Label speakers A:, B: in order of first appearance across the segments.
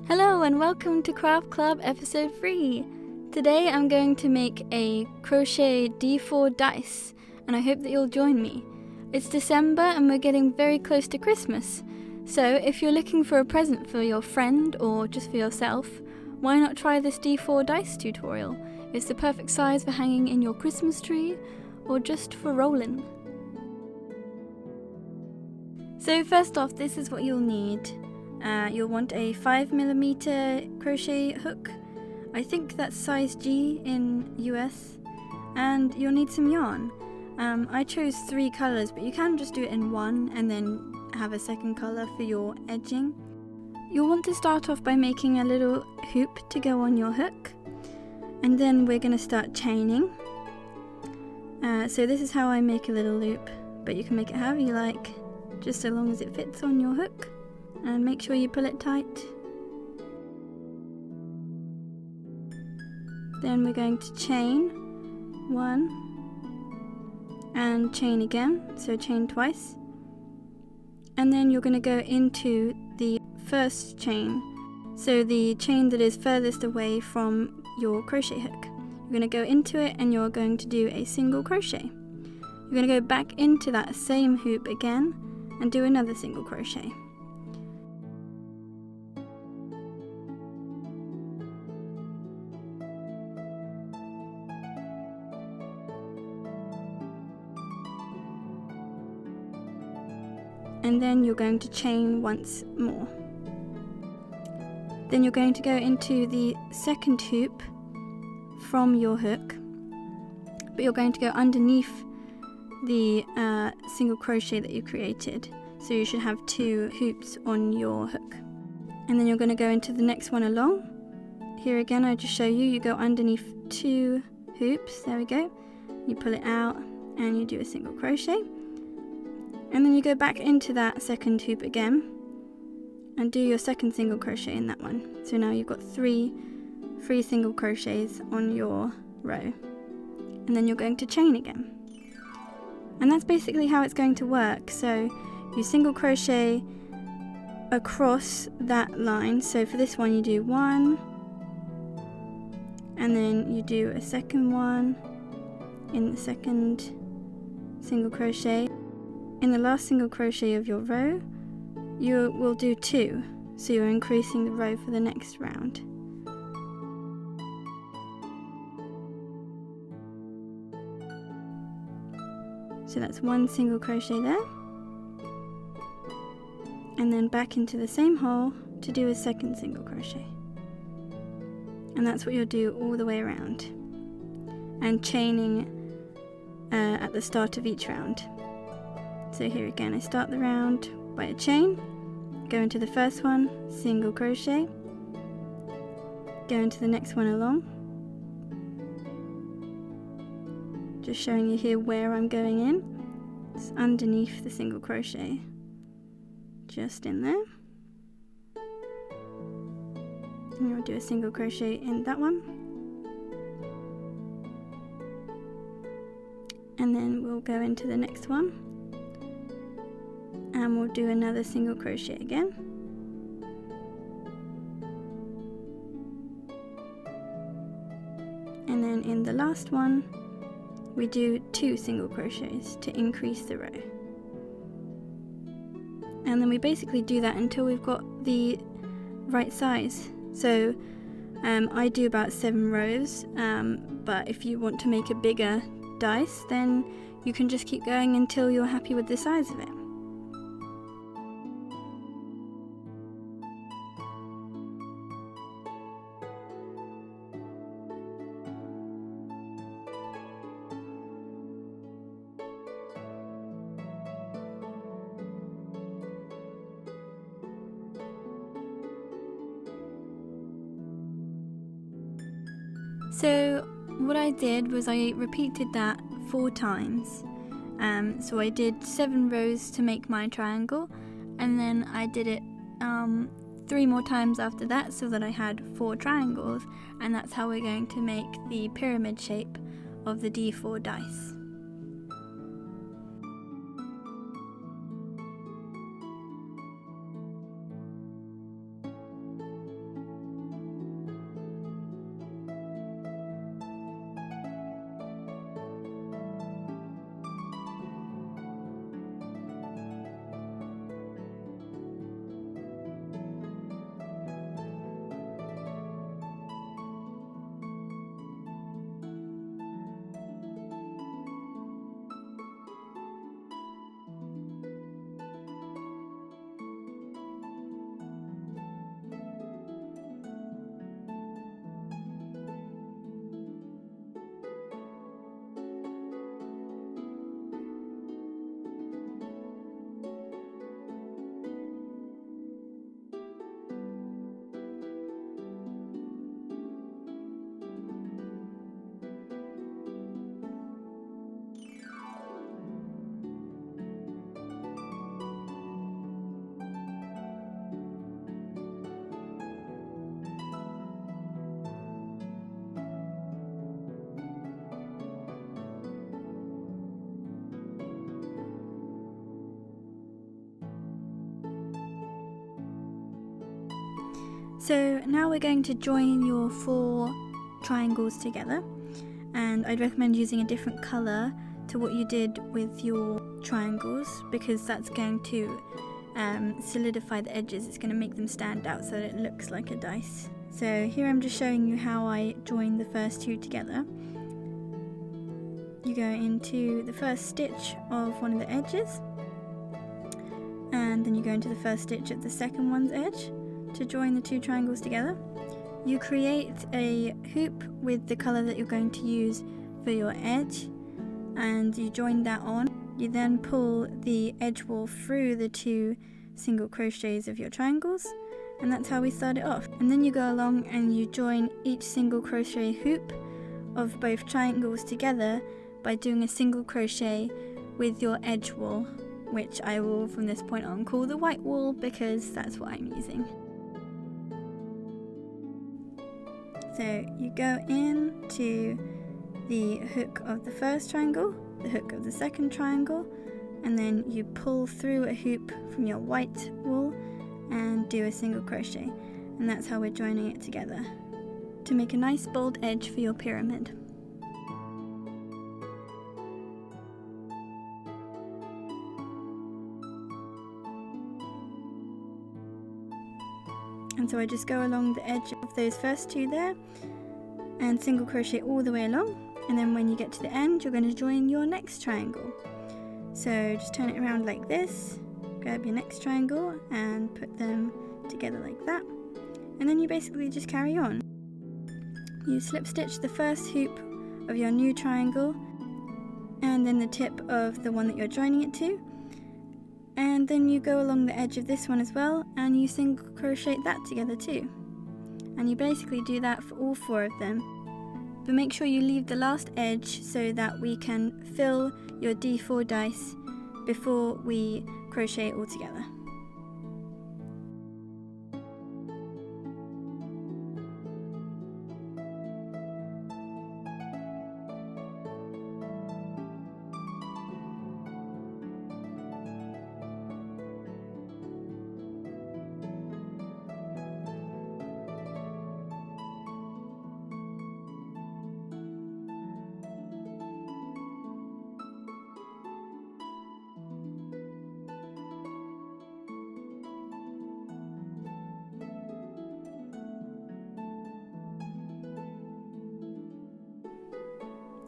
A: Hello and welcome to Craft Club episode 3. Today I'm going to make a crochet D4 dice and I hope that you'll join me. It's December and we're getting very close to Christmas. So if you're looking for a present for your friend or just for yourself, why not try this D4 dice tutorial? It's the perfect size for hanging in your Christmas tree or just for rolling. So first off, this is what you'll need. You'll want a 5mm crochet hook. I think that's size G in US. And you'll need some yarn. I chose 3 colours, but you can just do it in one and then have a second colour for your edging. You'll want to start off by making a little hoop to go on your hook. And then we're going to start chaining. So this is how I make a little loop, but you can make it however you like, just so long as it fits on your hook. And make sure you pull it tight. Then we're going to chain 1 and chain again, so chain twice. And then you're going to go into the first chain, so the chain that is furthest away from your crochet hook. You're going to go into it and you're going to do a single crochet. You're going to go back into that same hoop again and do another single crochet. And then you're going to chain once more. Then you're going to go into the second hoop from your hook, but you're going to go underneath the single crochet that you created. So you should have 2 hoops on your hook. And then you're going to go into the next one along. Here again, I just show you, you go underneath 2 hoops, there we go. You pull it out and you do a single crochet. And then you go back into that second hoop again and do your second single crochet in that one. So now you've got 3 single crochets on your row. And then you're going to chain again. And that's basically how it's going to work. So you single crochet across that line. So for this one you do 1, and then you do a second one in the second single crochet. In the last single crochet of your row, you will do 2, so you're increasing the row for the next round. So that's 1 single crochet there, and then back into the same hole to do a second single crochet. And that's what you'll do all the way around, and chaining at the start of each round. So here again, I start the round by a chain, go into the first one, single crochet, go into the next one along, just showing you here where I'm going in. It's underneath the single crochet, just in there, and we'll do a single crochet in that one, and then we'll go into the next one. And we'll do another single crochet again. And then in the last one, we do 2 single crochets to increase the row. And then we basically do that until we've got the right size. So I do about 7 rows, but if you want to make a bigger dice, then you can just keep going until you're happy with the size of it. So what I did was I repeated that 4 times. So I did 7 rows to make my triangle, and then I did it 3 more times after that so that I had 4 triangles, and that's how we're going to make the pyramid shape of the D4 dice. So now we're going to join your 4 triangles together, and I'd recommend using a different colour to what you did with your triangles, because that's going to solidify the edges. It's going to make them stand out so that it looks like a dice. So here I'm just showing you how I join the first 2 together. You go into the first stitch of one of the edges, and then you go into the first stitch at the second one's edge to join the 2 triangles together. You create a hoop with the colour that you're going to use for your edge, and you join that on. You then pull the edge wool through the 2 single crochets of your triangles, and that's how we start it off. And then you go along and you join each single crochet hoop of both triangles together by doing a single crochet with your edge wool, which I will from this point on call the white wool because that's what I'm using. So you go into the hook of the first triangle, the hook of the second triangle, and then you pull through a hoop from your white wool and do a single crochet, and that's how we're joining it together to make a nice bold edge for your pyramid. And so I just go along the edge of those first 2 there and single crochet all the way along, and then when you get to the end you're going to join your next triangle. So just turn it around like this, grab your next triangle and put them together like that, and then you basically just carry on. You slip stitch the first hoop of your new triangle and then the tip of the one that you're joining it to, and then you go along the edge of this one as well and you single crochet that together too, and you basically do that for all 4 of them. But make sure you leave the last edge so that we can fill your D4 dice before we crochet it all together.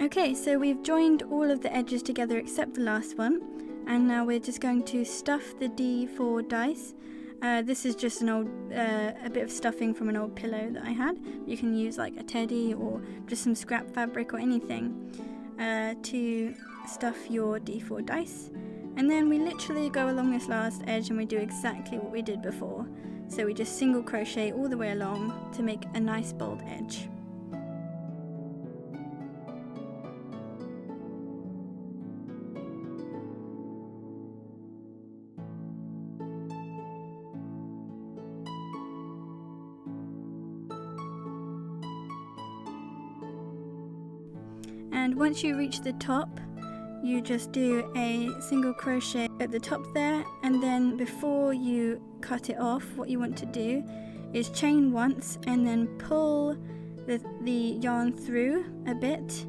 A: Okay, so we've joined all of the edges together except the last one, and now we're just going to stuff the D4 dice. This is just an old, a bit of stuffing from an old pillow that I had. You can use like a teddy or just some scrap fabric or anything to stuff your D4 dice. And then we literally go along this last edge and we do exactly what we did before. So we just single crochet all the way along to make a nice bold edge. And once you reach the top, you just do a single crochet at the top there, and then before you cut it off, what you want to do is chain once and then pull the yarn through a bit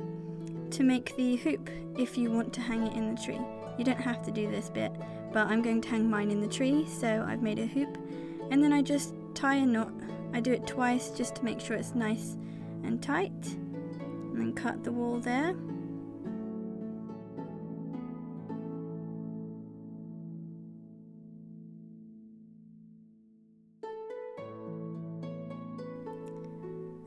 A: to make the hoop if you want to hang it in the tree. You don't have to do this bit, but I'm going to hang mine in the tree, so I've made a hoop, and then I just tie a knot. I do it twice just to make sure it's nice and tight, and then cut the wool there.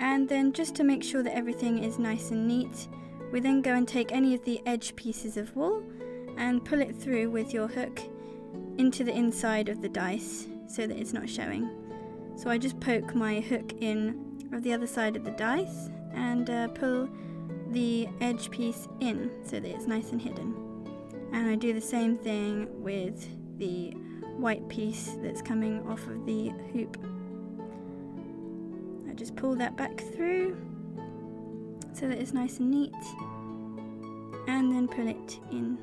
A: And then just to make sure that everything is nice and neat, we then go and take any of the edge pieces of wool and pull it through with your hook into the inside of the dice so that it's not showing. So I just poke my hook in of the other side of the dice and pull the edge piece in so that it's nice and hidden. And I do the same thing with the white piece that's coming off of the hoop. I just pull that back through so that it's nice and neat, and then pull it in.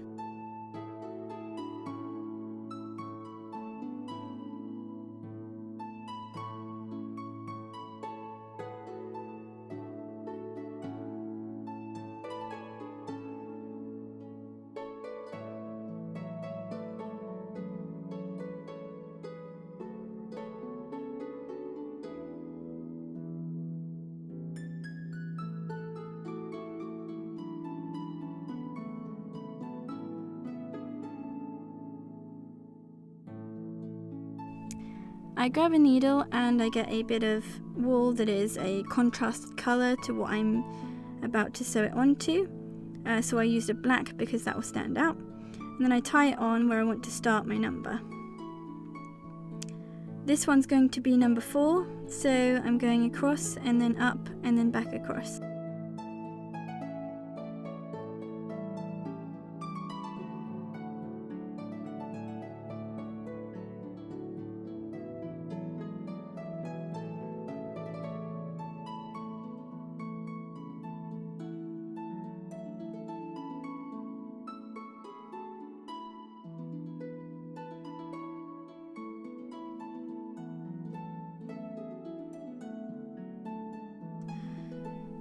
A: I grab a needle and I get a bit of wool that is a contrasted colour to what I'm about to sew it onto. So I used a black because that will stand out. And then I tie it on where I want to start my number. This one's going to be number 4, so I'm going across and then up and then back across.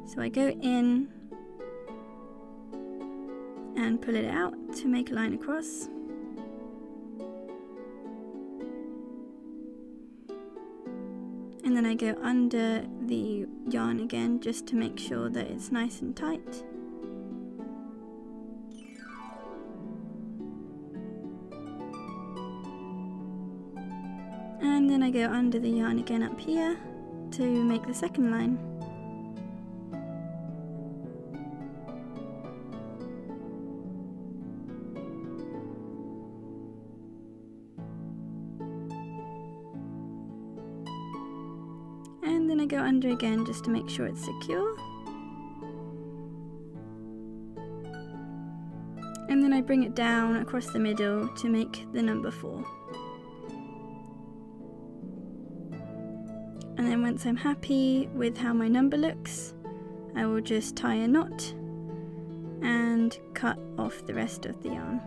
A: So I go in and pull it out to make a line across. And then I go under the yarn again just to make sure that it's nice and tight. And then I go under the yarn again up here to make the second line. And then I go under again just to make sure it's secure. And then I bring it down across the middle to make the number 4. And then once I'm happy with how my number looks, I will just tie a knot and cut off the rest of the yarn.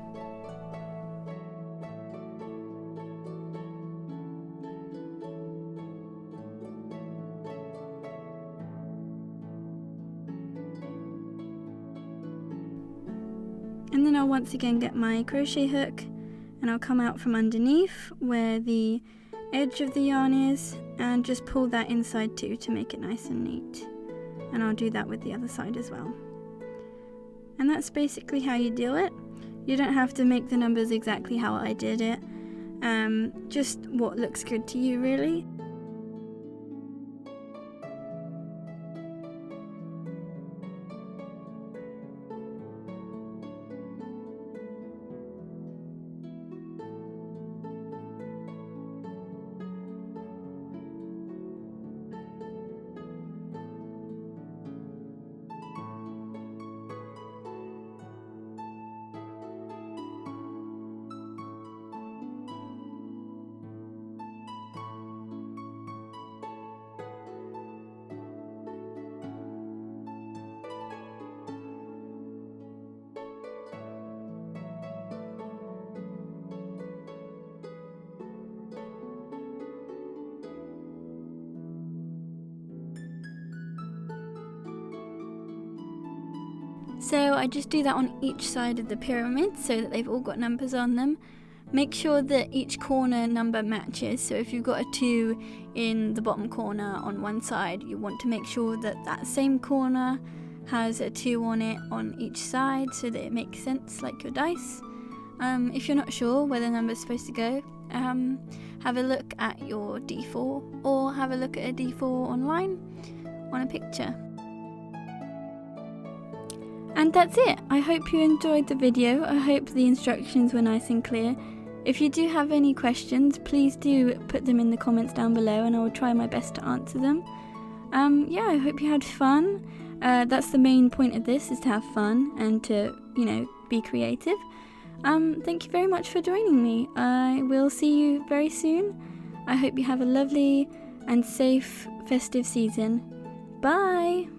A: And then I'll once again get my crochet hook and I'll come out from underneath where the edge of the yarn is and just pull that inside too to make it nice and neat. And I'll do that with the other side as well. And that's basically how you do it. You don't have to make the numbers exactly how I did it, just what looks good to you really. So I just do that on each side of the pyramid so that they've all got numbers on them. Make sure that each corner number matches, so if you've got a 2 in the bottom corner on one side, you want to make sure that that same corner has a 2 on it on each side so that it makes sense like your dice. If you're not sure where the number is supposed to go, have a look at your D4 or have a look at a D4 online on a picture. And that's it. I hope you enjoyed the video. I hope the instructions were nice and clear. If you do have any questions, please do put them in the comments down below and I will try my best to answer them. Yeah, I hope you had fun. That's the main point of this, is to have fun and to, be creative. Thank you very much for joining me. I will see you very soon. I hope you have a lovely and safe festive season. Bye!